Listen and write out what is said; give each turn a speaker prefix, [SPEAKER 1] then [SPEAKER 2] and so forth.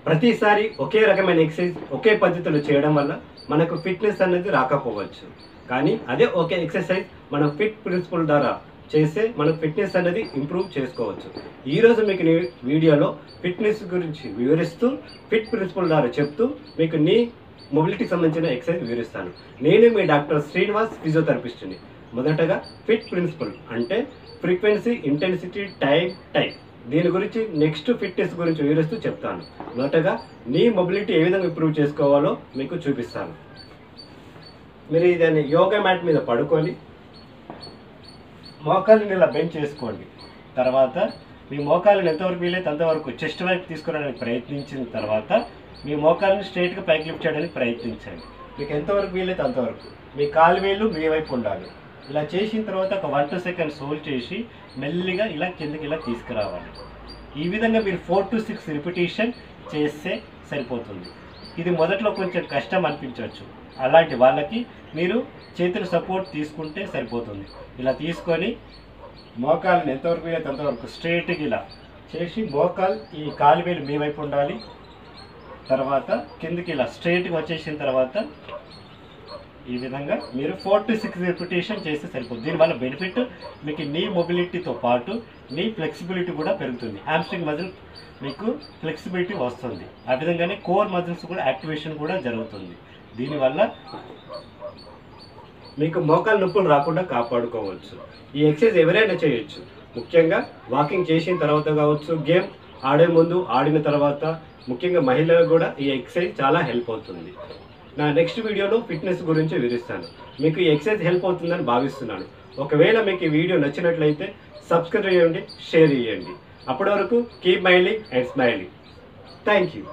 [SPEAKER 1] ప్రతిసారి ఒకే రకమైన ఎక్సర్సైజ్ ఒకే పద్ధతిలో చేయడం వల్ల మనకు ఫిట్నెస్ అనేది రాకపోవచ్చు. కానీ అదే ఒకే ఎక్సర్సైజ్ మనం ఫిట్ ప్రిన్సిపల్ ద్వారా చేస్తే మనం ఫిట్నెస్ అనేది ఇంప్రూవ్ చేసుకోవచ్చు. ఈరోజు మీకు వీడియోలో ఫిట్నెస్ గురించి వివరిస్తూ ఫిట్ ప్రిన్సిపల్ ద్వారా చెప్తూ మీకు నీ మొబిలిటీకి సంబంధించిన ఎక్సర్సైజ్ వివరిస్తాను. నేను మీ డాక్టర్ శ్రీనివాస్, ఫిజియోథెరపిస్ట్ని. మొదటగా ఫిట్ ప్రిన్సిపల్ అంటే ఫ్రీక్వెన్సీ, ఇంటెన్సిటీ, టైప్. దీని గురించి నెక్స్ట్ ఫిట్నెస్ గురించి వివరిస్తూ చెప్తాను. మొదటగా నీ మొబిలిటీ ఏ విధంగా ఇంప్రూవ్ చేసుకోవాలో మీకు చూపిస్తాను. మీరు దాన్ని యోగా మ్యాట్ మీద పడుకొని మోకాళ్ళని ఇలా బెండ్ చేసుకోండి. తర్వాత మీ మోకాళ్ళని ఎంతవరకు వీలైతే అంతవరకు చెస్ట్ వైపు తీసుకురావడానికి ప్రయత్నించిన తర్వాత మీ మోకాళ్ళని స్ట్రైట్గా పైకి లిఫ్ట్ చేయడానికి ప్రయత్నించండి. మీకు ఎంతవరకు వీలైతే అంతవరకు మీ కాలు వేళ్ళు మీ వైపు ఉండాలి. ఇలా చేసిన తర్వాత ఒక 1-2 సెకండ్స్ హోల్డ్ చేసి మెల్లిగా ఇలా కిందకి ఇలా తీసుకురావాలి. ఈ విధంగా మీరు 4 to 6 రిపిటేషన్ చేస్తే సరిపోతుంది. ఇది మొదట్లో కొంచెం కష్టం అనిపించవచ్చు. అలాంటి వాళ్ళకి మీరు చేతుల సపోర్ట్ తీసుకుంటే సరిపోతుంది. ఇలా తీసుకొని మోకాళ్ళని ఎంతవరకు వీలైతే అంతవరకు స్ట్రైట్గా ఇలా చేసి ఈ కాలు వేలు మీ వైపు ఉండాలి. తర్వాత కిందకి ఇలా స్ట్రైట్గా వచ్చేసిన తర్వాత ఈ విధంగా మీరు 4 to 6 రిపిటేషన్ చేస్తే సరిపోతుంది. దీనివల్ల బెనిఫిట్ మీకు నీ మొబిలిటీతో పాటు నీ ఫ్లెక్సిబిలిటీ కూడా పెరుగుతుంది. హ్యామ్స్ట్రింగ్ మజిల్ మీకు ఫ్లెక్సిబిలిటీ వస్తుంది. ఆ విధంగానే కోర్ మజిల్స్ కూడా యాక్టివేషన్ కూడా జరుగుతుంది. దీనివల్ల మీకు మోకాలు నొప్పులు రాకుండా కాపాడుకోవచ్చు. ఈ ఎక్సర్సైజ్ ఎవరైనా చేయొచ్చు. ముఖ్యంగా వాకింగ్ చేసిన తర్వాత కావచ్చు, గేమ్ ఆడే ముందు, ఆడిన తర్వాత, ముఖ్యంగా మహిళలకు కూడా ఈ ఎక్సర్సైజ్ చాలా హెల్ప్ అవుతుంది. నా నెక్స్ట్ వీడియోలో ఫిట్నెస్ గురించి వివరిస్తాను. మీకు ఈ ఎక్సర్సైజ్ హెల్ప్ అవుతుందని భావిస్తున్నాను. ఒకవేళ మీకు ఈ వీడియో నచ్చినట్లయితే సబ్స్క్రైబ్ చేయండి, షేర్ చేయండి. అప్పటి వరకు keep smiling and smiling. Thank you.